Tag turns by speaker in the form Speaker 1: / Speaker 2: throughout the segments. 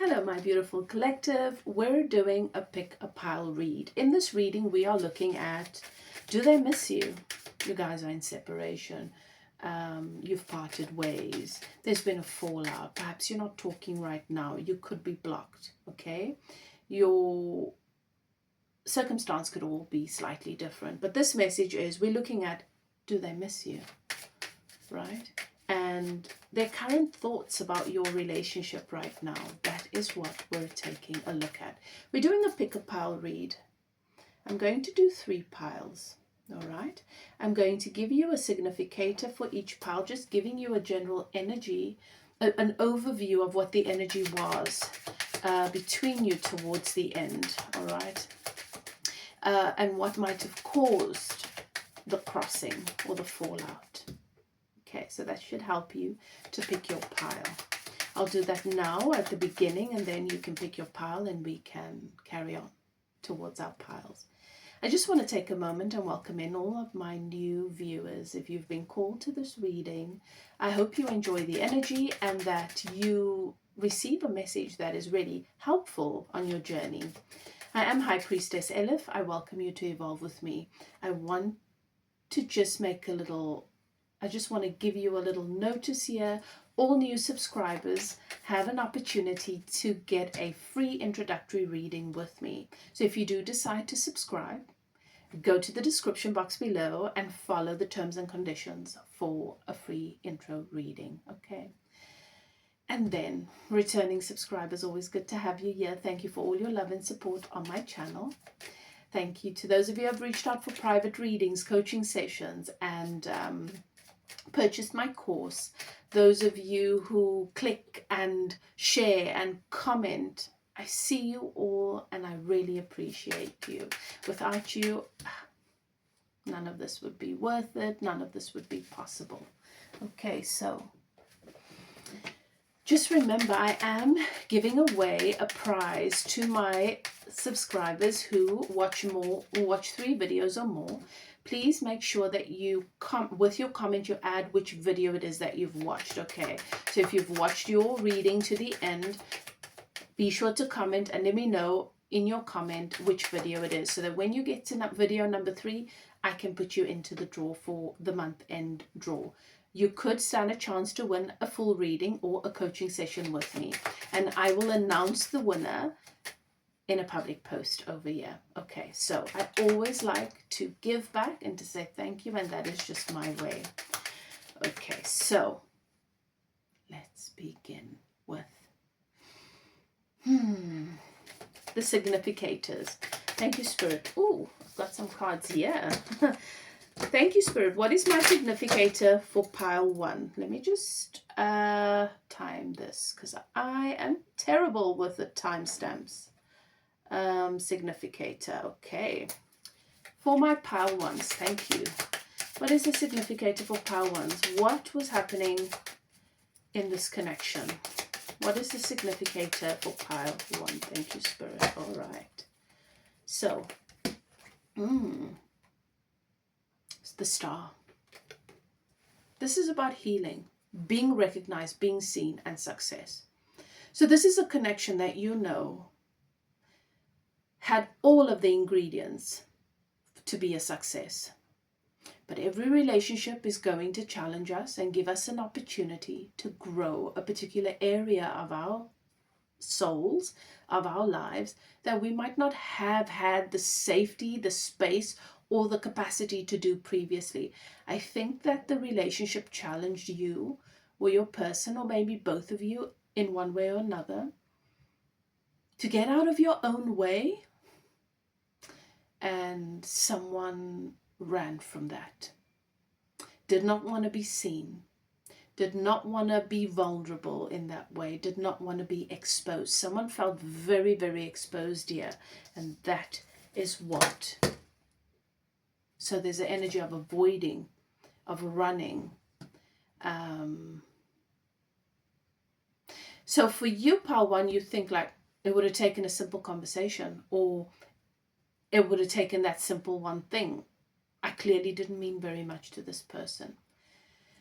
Speaker 1: Hello, my beautiful collective. We're doing a pick a pile read. In this reading, we are looking at, do they miss you? You guys are in separation. You've parted ways. There's been a fallout. Perhaps you're not talking right now. You could be blocked, okay? Your circumstance could all be slightly different. But this message is, we're looking at, do they miss you? Right? And their current thoughts about your relationship right now. That is what we're taking a look at. We're doing a pick a pile read. I'm going to do 3 piles. All right. I'm going to give you a significator for each pile, just giving you a general energy, an overview of what the energy was between you towards the end. All right. And what might have caused the crossing or the fallout. Okay, so that should help you to pick your pile. I'll do that now at the beginning, and then you can pick your pile and we can carry on towards our piles. I just want to take a moment and welcome in all of my new viewers. If you've been called to this reading, I hope you enjoy the energy and that you receive a message that is really helpful on your journey. I am High Priestess Elif. I welcome you to evolve with me. I want to just I just want to give you a little notice here. All new subscribers have an opportunity to get a free introductory reading with me. So if you do decide to subscribe, go to the description box below and follow the terms and conditions for a free intro reading. Okay. And then returning subscribers, always good to have you here. Thank you for all your love and support on my channel. Thank you to those of you who have reached out for private readings, coaching sessions, and purchased my course. Those of you who click and share and comment, I see you all and I really appreciate you. Without you, none of this would be worth it. None of this would be possible. Okay, so just remember, I am giving away a prize to my subscribers who watch 3 videos or more. Please make sure that you with your comment you add which video it is that you've watched. Okay, so if you've watched your reading to the end, be sure to comment and let me know in your comment which video it is, so that when you get to video number 3, I can put you into the draw for the month end draw. You could stand a chance to win a full reading or a coaching session with me, and I will announce the winner in a public post over here. Okay, so I always like to give back and to say thank you, and that is just my way. Okay, so let's begin with the significators. Thank you, Spirit. Oh, I've got some cards here. Thank you, Spirit. What is my significator for pile 1? Let me just time this, because I am terrible with the timestamps. Significator. Okay, for my pile 1s, thank you. What is the significator for pile 1s? What was happening in this connection? What is the significator for pile 1? Thank you, Spirit. All right, so it's the Star. This is about healing, being recognized, being seen, and success. So this is a connection that had all of the ingredients to be a success. But every relationship is going to challenge us and give us an opportunity to grow a particular area of our souls, of our lives, that we might not have had the safety, the space, or the capacity to do previously. I think that the relationship challenged you or your person, or maybe both of you in one way or another, to get out of your own way. And someone ran from that, did not want to be seen, did not want to be vulnerable in that way, did not want to be exposed. Someone felt very, very exposed here, and that is what. So there's an energy of avoiding, of running. So for you, pile 1, you think like it would have taken a simple conversation, or it would have taken that simple one thing. I clearly didn't mean very much to this person.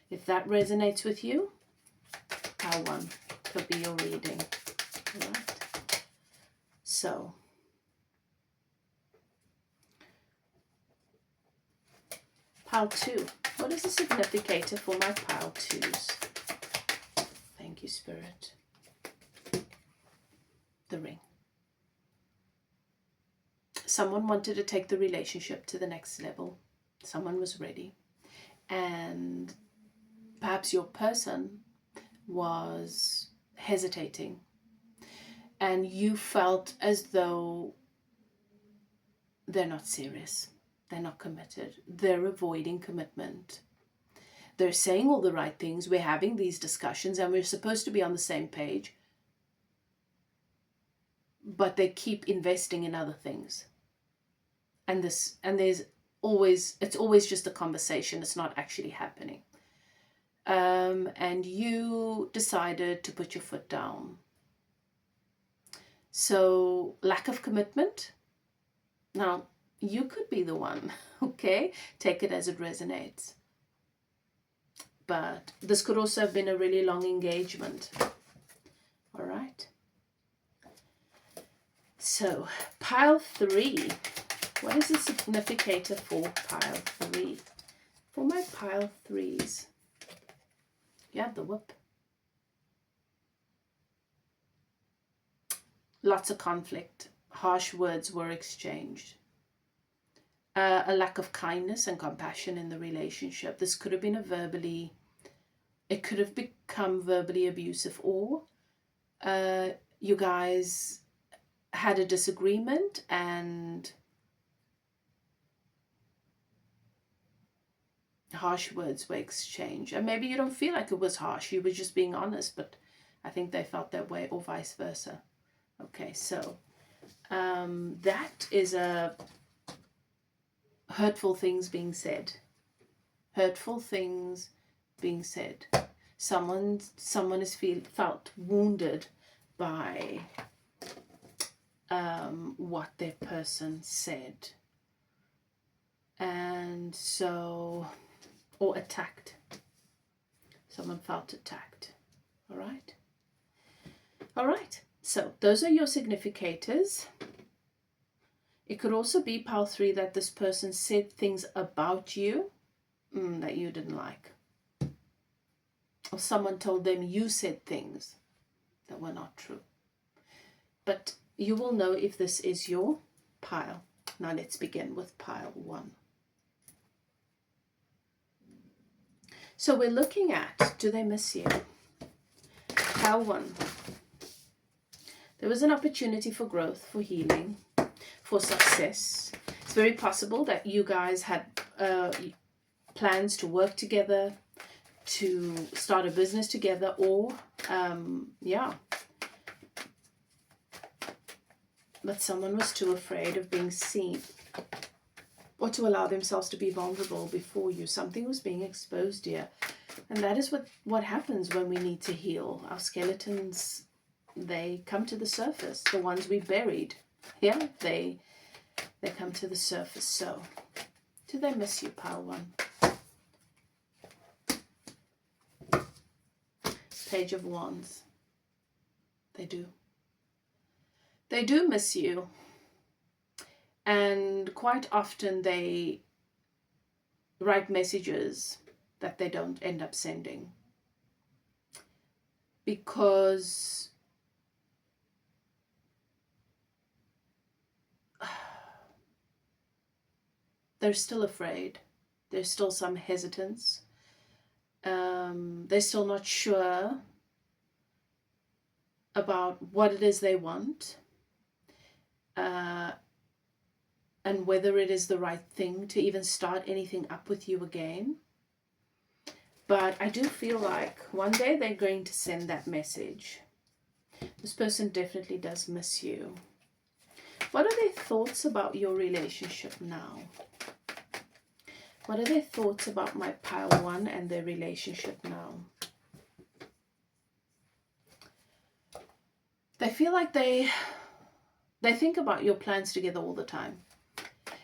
Speaker 1: If that resonates with you, pile 1 could be your reading. All right. So pile 2. What is the significator for my pile 2s? Thank you, Spirit. The ring. Someone wanted to take the relationship to the next level. Someone was ready. And perhaps your person was hesitating. And you felt as though they're not serious. They're not committed. They're avoiding commitment. They're saying all the right things. We're having these discussions and we're supposed to be on the same page. But they keep investing in other things. And it's always just a conversation. It's not actually happening. And you decided to put your foot down. So lack of commitment. Now, you could be the one, okay? Take it as it resonates. But this could also have been a really long engagement. All right. So, pile 3. What is the significator for pile 3? For my pile 3s. You have the whip. Lots of conflict. Harsh words were exchanged. A lack of kindness and compassion in the relationship. This could have been it could have become verbally abusive, or you guys had a disagreement and harsh words were exchanged. And maybe you don't feel like it was harsh, you were just being honest, but I think they felt that way, or vice versa. Okay, so that is a hurtful things being said. Hurtful things being said. Someone is felt wounded by what their person said. And so, or attacked. Someone felt attacked. All right. All right. So those are your significators. It could also be pile 3 that this person said things about you that you didn't like. Or someone told them you said things that were not true. But you will know if this is your pile. Now let's begin with pile 1. So we're looking at, do they miss you? Pile 1. There was an opportunity for growth, for healing, for success. It's very possible that you guys had plans to work together, to start a business together, or but someone was too afraid of being seen or to allow themselves to be vulnerable before you. Something was being exposed here, and that is what happens when we need to heal. Our skeletons, they come to the surface. The ones we buried, they come to the surface. So do they miss you, pile 1? Page of Wands. They do. They do miss you. And quite often they write messages that they don't end up sending. Because they're still afraid. There's still some hesitance. They're still not sure about what it is they want, and whether it is the right thing to even start anything up with you again. But I do feel like one day they're going to send that message. This person definitely does miss you. What are their thoughts about your relationship now? What are their thoughts about my pile 1 and their relationship now? They feel like they think about your plans together all the time.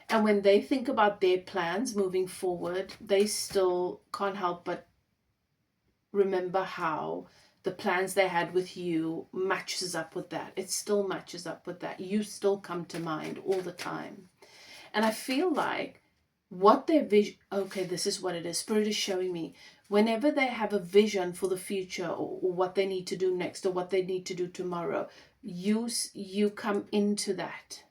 Speaker 1: And when they think about their plans moving forward, they still can't help but remember how the plans they had with you matches up with that. It still matches up with that. You still come to mind all the time. And I feel like what their vision, okay, this is what it is. Spirit is showing me, whenever they have a vision for the future, or what they need to do next, or what they need to do tomorrow, you come into that.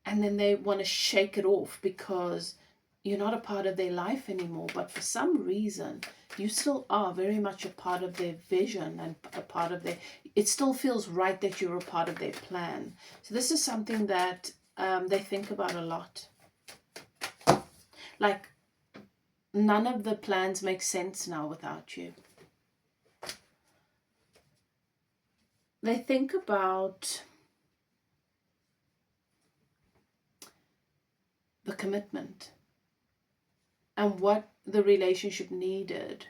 Speaker 1: And then they want to shake it off because you're not a part of their life anymore. But for some reason, you still are very much a part of their vision and a part of their, it still feels right that you're a part of their plan. So this is something that they think about a lot. Like, none of the plans make sense now without you. They think about the commitment and what the relationship needed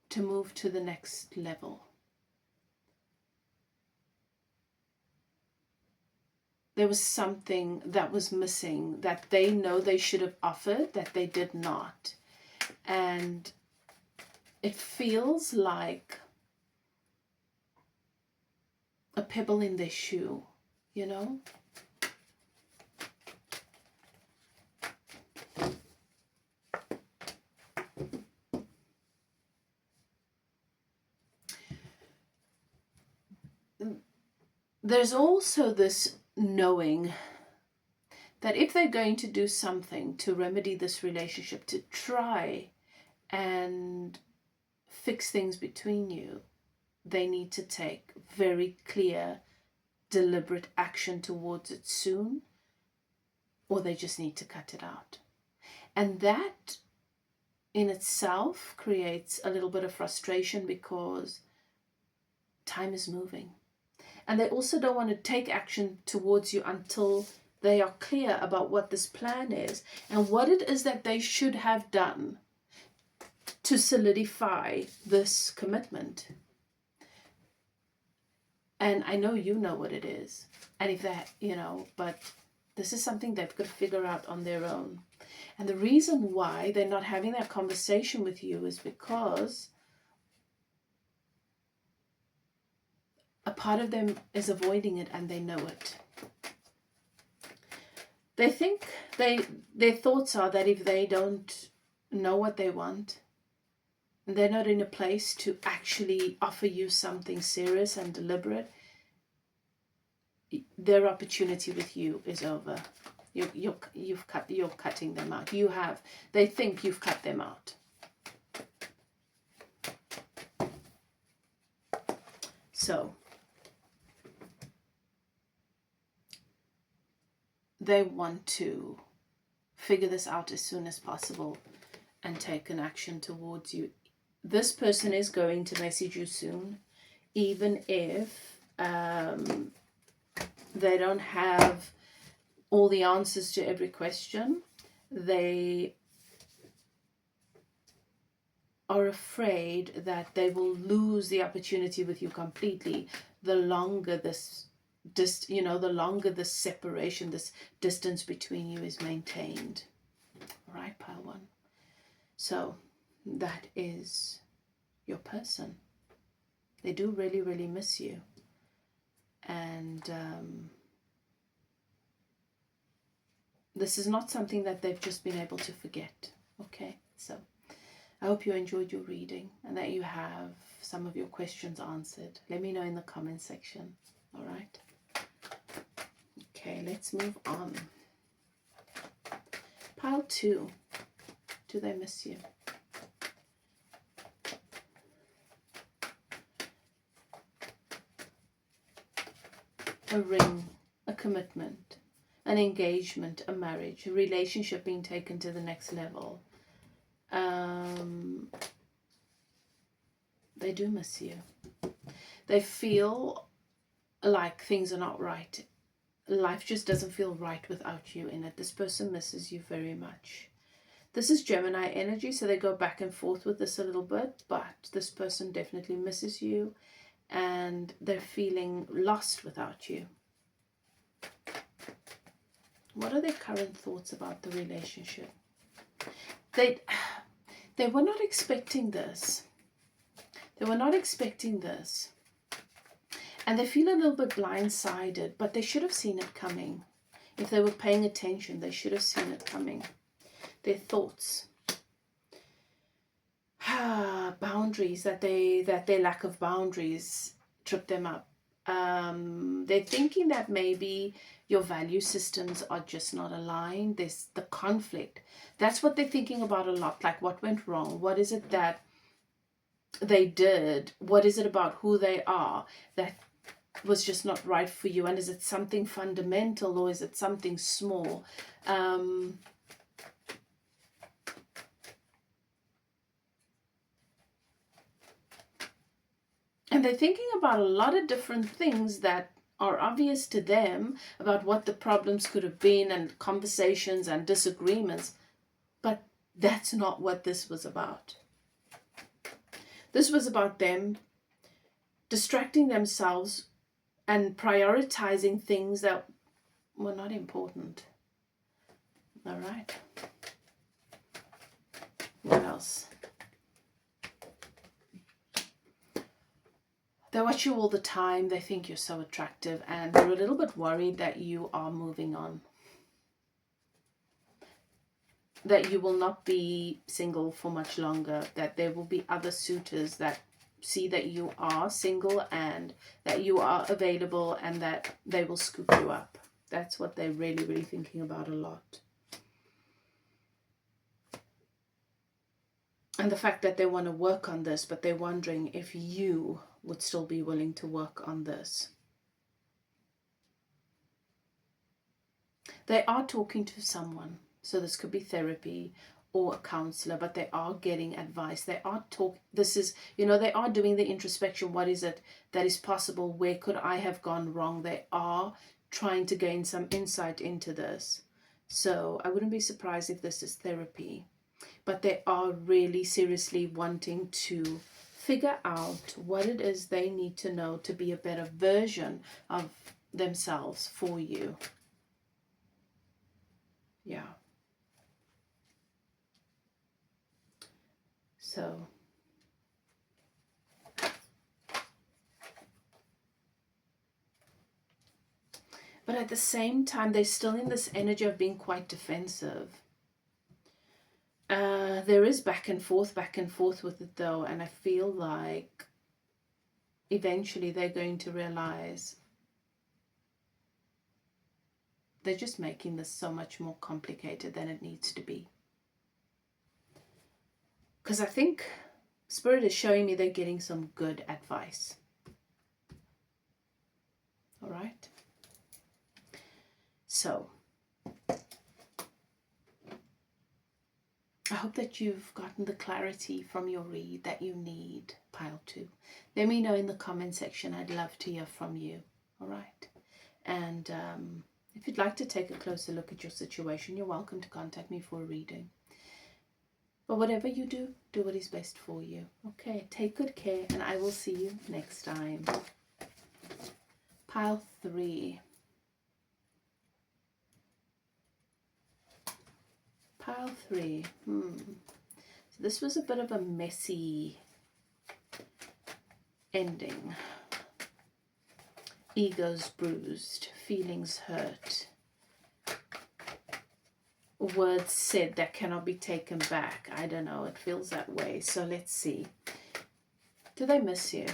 Speaker 1: to move to the next level. There was something that was missing that they know they should have offered that they did not. And it feels like a pebble in their shoe, you know? There's also this knowing that if they're going to do something to remedy this relationship, to try and fix things between you, they need to take very clear, deliberate action towards it soon, or they just need to cut it out. And that in itself creates a little bit of frustration because time is moving. And they also don't want to take action towards you until they are clear about what this plan is and what it is that they should have done to solidify this commitment. And I know you know what it is. And if that, you know, but this is something they've got to figure out on their own. And the reason why they're not having that conversation with you is because a part of them is avoiding it and they know it. They think their thoughts are that if they don't know what they want, they're not in a place to actually offer you something serious and deliberate, their opportunity with you is over. You're cutting them out. They think you've cut them out. So they want to figure this out as soon as possible and take an action towards you. This person is going to message you soon, even if they don't have all the answers to every question. They are afraid that they will lose the opportunity with you completely the longer this the longer this separation, this distance between you is maintained. All right, pile one. So that is your person. They do really, really miss you. And this is not something that they've just been able to forget. Okay, so I hope you enjoyed your reading and that you have some of your questions answered. Let me know in the comment section. All right. Okay, let's move on. Pile two. Do they miss you? A ring, a commitment, an engagement, a marriage, a relationship being taken to the next level. They do miss you. They feel like things are not right. Life just doesn't feel right without you in it. This person misses you very much. This is Gemini energy, so they go back and forth with this a little bit, but this person definitely misses you and they're feeling lost without you. What are their current thoughts about the relationship? They were not expecting this. They were not expecting this. And they feel a little bit blindsided, but they should have seen it coming. If they were paying attention, they should have seen it coming. Their thoughts. Boundaries, that their lack of boundaries trip them up. They're thinking that maybe your value systems are just not aligned. There's the conflict. That's what they're thinking about a lot. Like, what went wrong? What is it that they did? What is it about who they are that was just not right for you? And is it something fundamental, or is it something small? And they're thinking about a lot of different things that are obvious to them about what the problems could have been, and conversations and disagreements. But that's not what this was about. This was about them distracting themselves and prioritizing things that were not important. All right. What else? They watch you all the time. They think you're so attractive, and they're a little bit worried that you are moving on. That you will not be single for much longer. That there will be other suitors that see that you are single and that you are available, and that they will scoop you up. That's what they're really, really thinking about a lot. And the fact that they want to work on this, but they're wondering if you would still be willing to work on this. They are talking to someone. So this could be therapy or a counselor, but they are getting advice. They are they are doing the introspection. What is it that is possible? Where could I have gone wrong? They are trying to gain some insight into this. So I wouldn't be surprised if this is therapy. But they are really seriously wanting to figure out what it is they need to know to be a better version of themselves for you. Yeah. So but at the same time, they're still in this energy of being quite defensive. There is back and forth with it though, and I feel like eventually they're going to realize they're just making this so much more complicated than it needs to be. Because I think Spirit is showing me they're getting some good advice. All right. So I hope that you've gotten the clarity from your read that you need, pile 2. Let me know in the comment section. I'd love to hear from you. All right. And if you'd like to take a closer look at your situation, you're welcome to contact me for a reading. But whatever you do, do what is best for you. Okay, take good care, and I will see you next time. Pile 3. Pile 3. So this was a bit of a messy ending. Egos bruised, feelings hurt, words said that cannot be taken back. I don't know, it feels that way. So let's see. Do they miss you?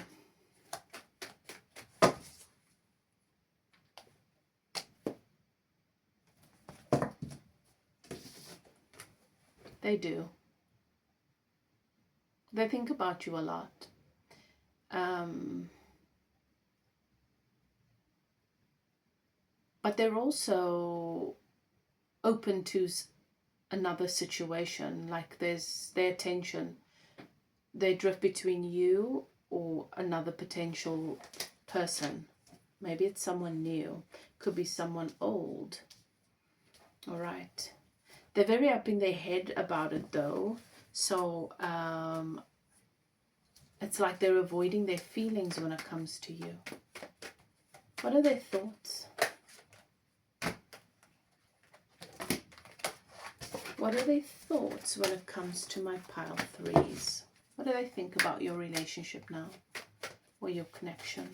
Speaker 1: They do. They think about you a lot. But they're also open to another situation. Like there's their attention. They drift between you or another potential person. Maybe it's someone new. Could be someone old. All right. They're very up in their head about it though. So it's like they're avoiding their feelings when it comes to you. What are their thoughts? What are their thoughts when it comes to my pile threes? What do they think about your relationship now, or your connection?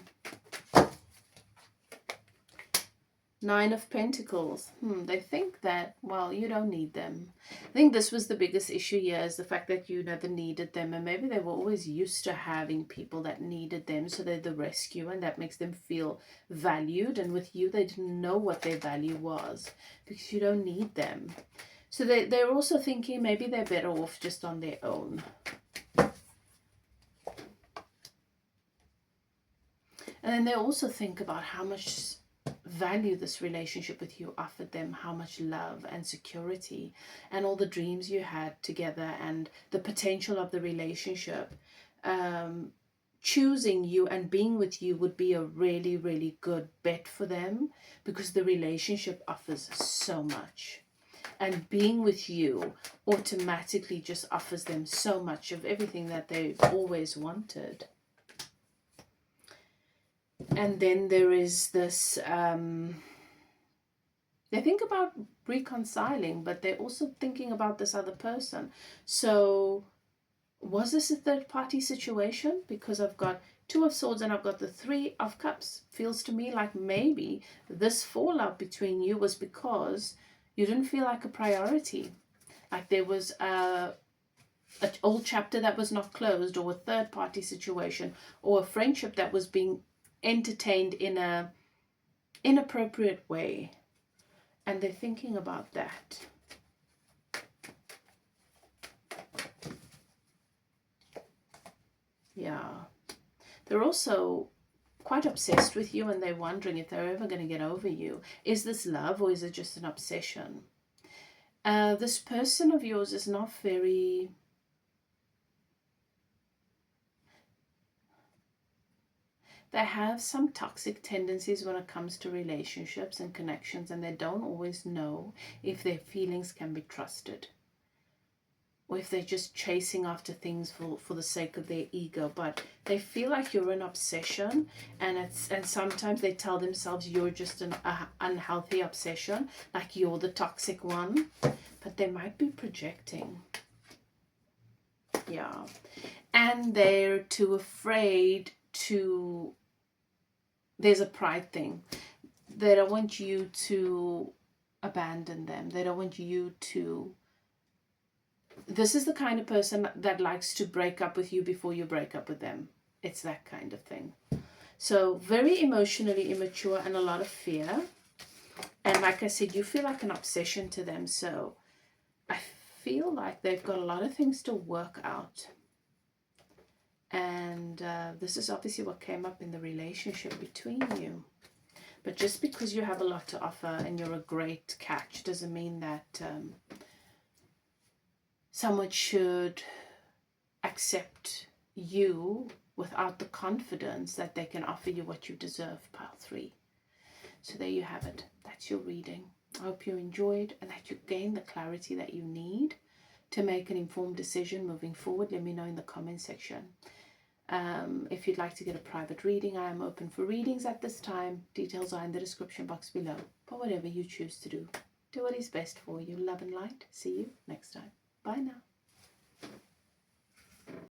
Speaker 1: Nine of Pentacles. They think that, well, you don't need them. I think this was the biggest issue here, is the fact that you never needed them, and maybe they were always used to having people that needed them, so they're the rescue, and that makes them feel valued. And with you, they didn't know what their value was because you don't need them. So they're also thinking maybe they're better off just on their own. And then they also think about how much value this relationship with you offered them, how much love and security and all the dreams you had together and the potential of the relationship. Choosing you and being with you would be a really, really good bet for them, because the relationship offers so much. And being with you automatically just offers them so much of everything that they've always wanted. And then there is this, they think about reconciling, but they're also thinking about this other person. So was this a third-party situation? Because I've got Two of Swords and I've got the Three of Cups. Feels to me like maybe this fallout between you was because you didn't feel like a priority. Like there was an old chapter that was not closed, or a third-party situation, or a friendship that was being entertained in a inappropriate way. And they're thinking about that. Yeah. They're also quite obsessed with you, and they're wondering if they're ever going to get over you. Is this love, or is it just an obsession? This person of yours is not very... They have some toxic tendencies when it comes to relationships and connections, and they don't always know if their feelings can be trusted, or if they're just chasing after things for the sake of their ego. But they feel like you're an obsession, and sometimes they tell themselves you're just an unhealthy obsession, like you're the toxic one, but they might be projecting. Yeah. And they're too afraid to... There's a pride thing. They don't want you to abandon them. They don't want you to... This is the kind of person that likes to break up with you before you break up with them. It's that kind of thing. So very emotionally immature and a lot of fear. And like I said, you feel like an obsession to them. So I feel like they've got a lot of things to work out. And this is obviously what came up in the relationship between you. But just because you have a lot to offer and you're a great catch doesn't mean that someone should accept you without the confidence that they can offer you what you deserve, pile 3. So there you have it. That's your reading. I hope you enjoyed and that you gain the clarity that you need to make an informed decision moving forward. Let me know in the comment section. If you'd like to get a private reading, I am open for readings at this time. Details are in the description box below. But whatever you choose to do, do what is best for you. Love and light. See you next time. Bye now.